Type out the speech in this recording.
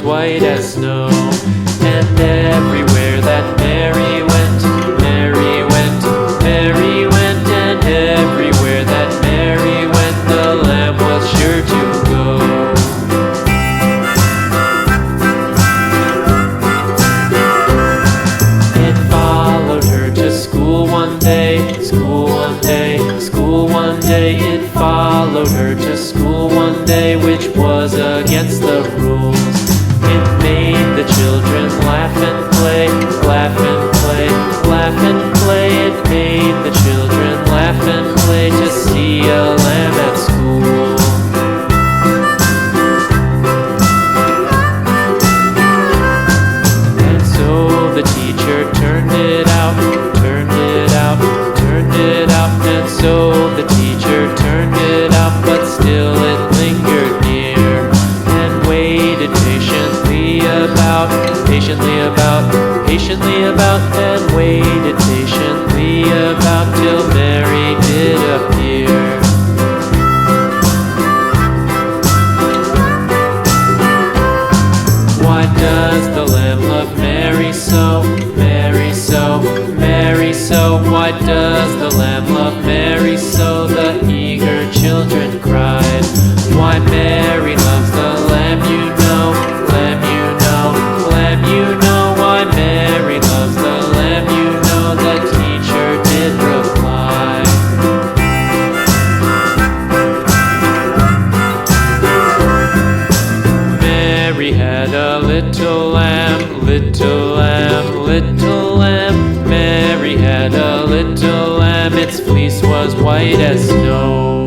white as snow. And everywhere that Mary went, Mary went, Mary went, and everywhere that Mary went, the lamb was sure to go. It followed her to school one day, school one day, school one day. It followed her to school one day, which was against the rules. It made the children laugh and play, laugh and play, laugh and play. It made the children laugh and play to see a lamb at school. And so the teacher turned it out, turned it out, turned it out. And so the teacher turned it out, but still it lingered near and waited patiently about, patiently about, patiently about, and waited patiently about till Mary did appear. Why does the lamb love Mary so, Mary so, Mary so? Why does the lamb love Mary so? The eager children cried. Why Mary loves the lamb, you know, lamb, you know, lamb, you know. Why Mary loves the lamb, you know, the teacher did reply. Mary had a little lamb, little lamb, little lamb. Mary had a little lamb, its fleece was white as snow.